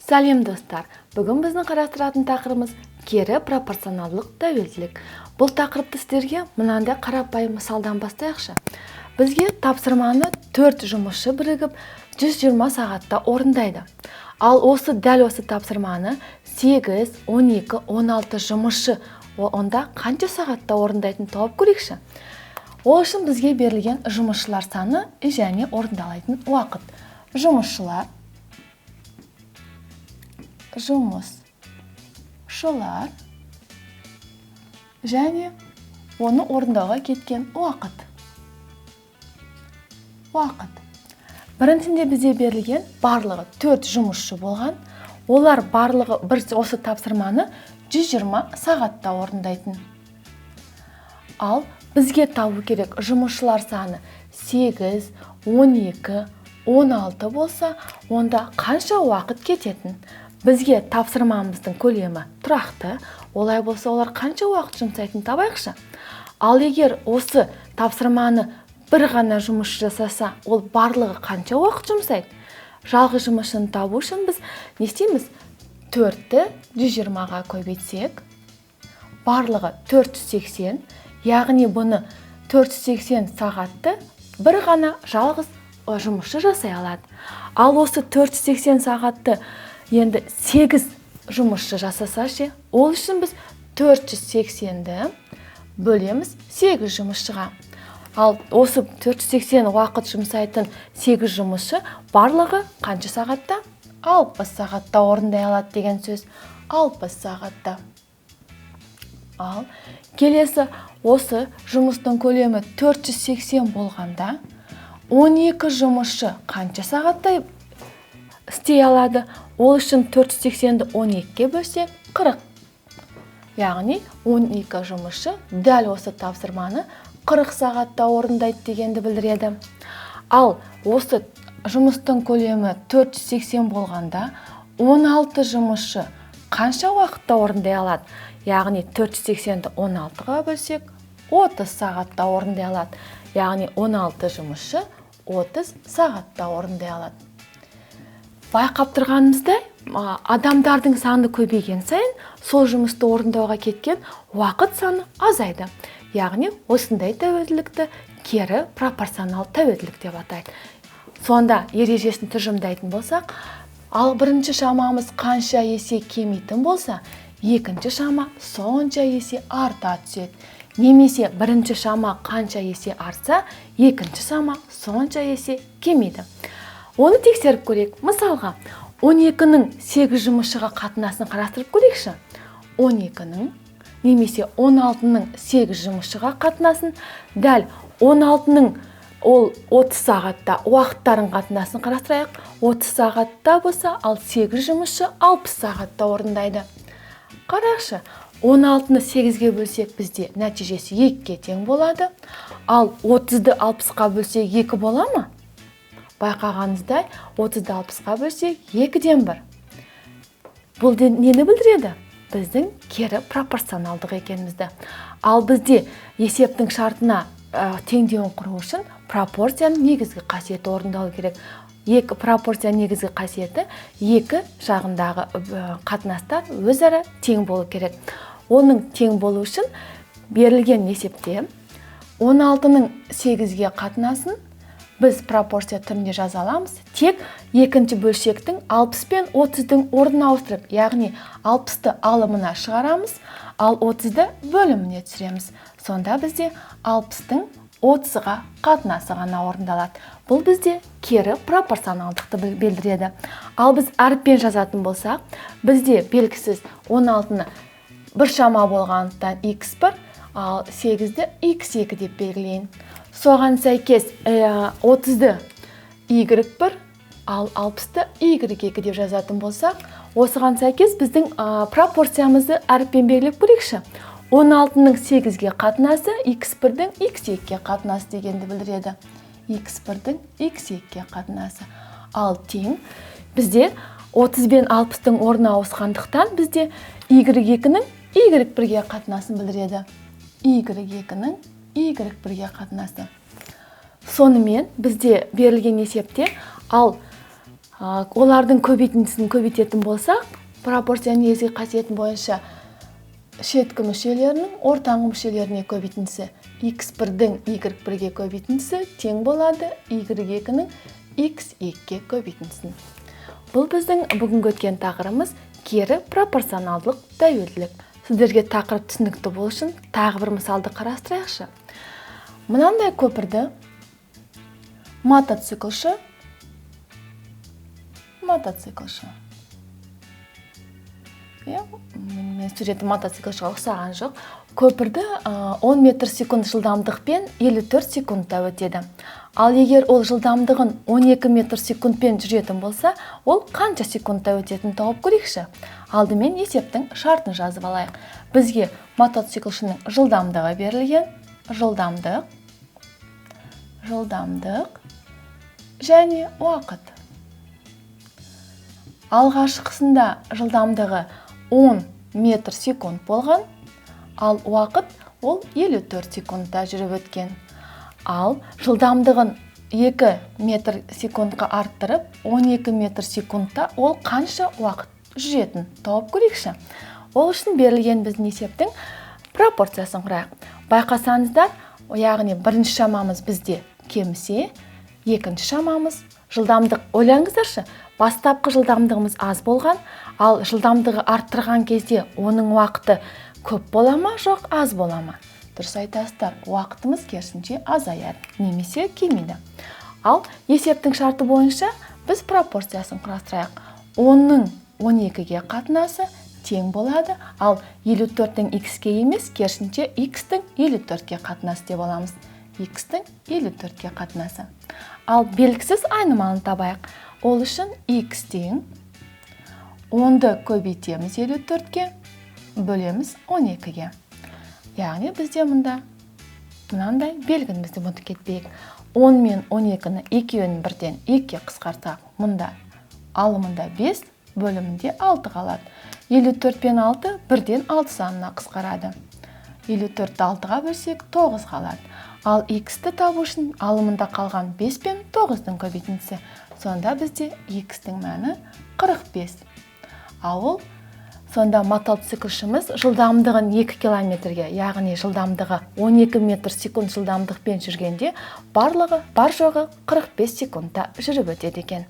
Сәлем достар, бүгін біздің қарастыратын тақырыбымыз кері пропорционалдылық тәуелділік. Бұл тақырыпты сіздерге мынандай қарапайым мысалдан бастайықшы. Бізге тапсырманы 4 жұмысшы бірігіп 120 сағатта орындайды. Ал дәл осы тапсырманы 8, 12, 16 жұмысшы онда қанша сағатта орындайтын тауып көрейікші. Ол үшін бізге берілген жұмысшылар саны және орындалатын уақыт. Жұмысшылар және оны орындауға кеткен уақыт. Біріншінде бізде берілген барлығы 4 жұмысшы болған. Олар барлығы осы тапсырманы 120 сағатта орындайтын. Ал бізге табу керек жұмысшылар саны 8, 12, 16 болса, онда қанша уақыт кететін? Бізге тапсырмамыздың көлемі тұрақты, олай болса олар қанша уақыт жұмсайтын табайықшы. Ал егер осы тапсырманы бір ғана жұмысшы жасаса, ол барлығы қанша уақыт жұмсайды? Жалғыз жұмысшыны табу үшін біз не істейміз? 4-ті 120-ға көбейтсек, барлығы 480, яғни бұны 480 сағатты бір ғана жалғыз жұмысшы жасай алады. Ал осы 480 сағатты енді 8 жұмысшы жасаса ше, ол үшін біз 480-ді бөлеміз 8 жұмысшыға. Ал осы 480 уақыт жұмсайтын 8 жұмысшы барлығы қанша сағатта? 60 сағатта орындай алады деген сөз. 60 сағатта. Ал келесі осы жұмыстың көлемі 480 болғанда 12 жұмысшы қанша сағатта істей алады? Ол үшін 480-ді 12-ге бөлсек 40. Яғни 12 жұмысшы дәл осы тапсырманы 40 сағатта орындайды дегенді білдіреді. Ал осы жұмыстың көлемі 480 болғанда 16 жұмысшы қанша уақытта орындай алады? Яғни 480-ді 16-ға бөлсек 30 сағатта орындай алады. Яғни 16 жұмысшы 30 сағатта орындай алады. Байқап тұрғанымыздай, адамдардың саны көбейген сайын, сол жұмысты орындауға кеткен уақыт саны азайды. Яғни осындай тәуелділікті кері пропорционал тәуелділік деп атайды. Сонда ережесін тұжырымдайтын болсақ, ал бірінші шамамыз қанша есе кемитін болса, екінші шама сонша есе арта түседі. Немесе бірінші шама қанша есе артса, екінші шама сонша есе кемиді. Оны тексеріп көрейік. Мысалға, 12-нің 8 жұмысшыға қатынасын қарастырып көрейікші. 12-нің немесе 16-ның 8 жұмысшыға қатынасын, дәл 16-ның ол 30 сағатта уақыттарын қатынасын қарастырайық. 30 сағатта болса, ал 8 жұмысшы 60 сағатта орындайды. Қарайықшы, 16-ны 8-ге бөлсек бізде нәтижесі 2-ге тең болады. Ал 30-ды 60-ға бөлсек 2 бола ма? Байқағаныңыздай, 30-ды 60-ға бөлсек 2-ден 1. Бұл нені білдіреді? Біздің кері пропорционалдық екенімізді. Ал бізде есептің шартына теңдеуін құру үшін пропорцияның негізгі қасиеті орындалу керек. Пропорция негізгі қасиеті екі жағындағы қатынастар өзара тең болу керек. Оның тең болу үшін берілген есепте 16-ның 8-ге қатынасын біз пропорция түрінде жаза аламыз. Тек екінші бөлшектің 60 пен 30-дің орнын ауыстырып, яғни 60-ты алымына шығарамыз, ал 30-ды бөліміне түсіреміз. Сонда бізде 60-тың 30-ға қатынасы ғана орындалады. Бұл бізде кері пропорционалдықты білдіреді. Ал біз әріппен жазатын болсақ, бізде белгісіз 16-ны бір шама болғандықтан x1, ал 8-ді x2 деп белгілейін. Соған сәйкес 30-ды y1, ал 60-ды y2 деп жазатын болсақ, осыған сәйкес біздің пропорциямызды әріппен белгілеп көрейікші. 16-ның 8-ге қатынасы x1-дің x2-ге қатынасы дегенді білдіреді. x1-дің x2-ге қатынасы. Ал тең бізде 30 бен 60-ның орны ауысқандықтан бізде y2-ның y1-ге қатынасын білдіреді. y2-ның y1-ге қатынасы. Сонымен бізде берілген есепте, ал Олардың көбейтіндісін көбейтетін болсақ, пропорцияның негізгі қасиеті бойынша шеткі мүшелерінің ортаңғы мүшелеріне көбейтіндісі x1-дің y1-ге көбейтіндісі тең болады y2-ның x2-ге көбейтіндісін. Бұл біздің бүгінгі өткен тақырыбымыз кері пропорционалдылық тәуелділік. Сіздерге тақырып түсінікті болу үшін тағы бір мысалды қарастырайықшы. Мынандай көпірді мотоциклшы мен суреті мотоциклшыға ұқсаған жоқ. Көпірді 10 метр секунд жылдамдықпен 54 секундта өтеді. Ал егер ол жылдамдығын 12 метр секундпен жүретін болса, ол қанша секундта өтетінін тауып көрейікші. Алдымен есептің шартын жазып алайық. Бізге мотоциклшының жылдамдығы берілген. Жылдамдық және уақыт. Алғашқысында жылдамдығы 10 метр секунд болған, ал уақыт ол 54 секундта жүріп өткен. Ал жылдамдығын 2 метр секундқа арттырып, 12 метр секундта ол қанша уақыт жүретін тауып көрейікші. Ол үшін берілген біздің есептің пропорциясын құрайық. Байқасаңыздар, яғни бірінші шамамыз бізде кемісе, екінші шамамыз жылдамдық. Ойлаңыздаршы, бастапқы жылдамдығымыз аз болған, ал жылдамдығы арттырған кезде оның уақыты көп бола ма, жоқ аз бола ма? Дұрыс айтасыздар, уақытымыз керісінше азаяды, немесе келмейді. Ал есептің шарты бойынша біз пропорциясын құрастырайық. 10-ның 12-ге қатынасы тең болады, ал 54-тің x-ке емес, керісінше x-тің 54-ке қатынасы деп аламыз. X-тің 54-ке қатынасы. Ал белгісіз айнымалыны табайық. Ол үшін x тең 10-ды көбейтеміз 54-ке, бөлеміз 12-ге. Яғни бізде мұнда мынандай белгімізді ұмытып кетпейік. 10 мен 12-ні екеуін бірден 2-ке қысқартсақ, мұнда алымында 5, бөлімінде 6 қалады. 54 пен 6 бірден 6 санына қысқарады. 54-ті 6-ға бөлсек 9 қалады. Ал x-ті табу үшін алымында қалған 5 пен 9-дың көбейтіндісі. Сонда бізде x-тің мәні 45. Ал сонда мотоциклшіміз жылдамдығын 2 километрге, яғни жылдамдығы 12 метр секунд жылдамдықпен жүргенде бар жоғы 45 секундта жүріп өтеді екен.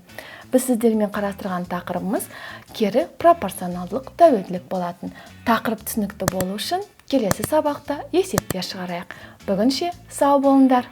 Біз сіздермен қарастырған тақырыбымыз кері пропорционалдылық тәуелділік болатын. Тақырып түсінікті болу үшін келесі сабақта есептер шығарайық. Бүгінше сау болыңдар.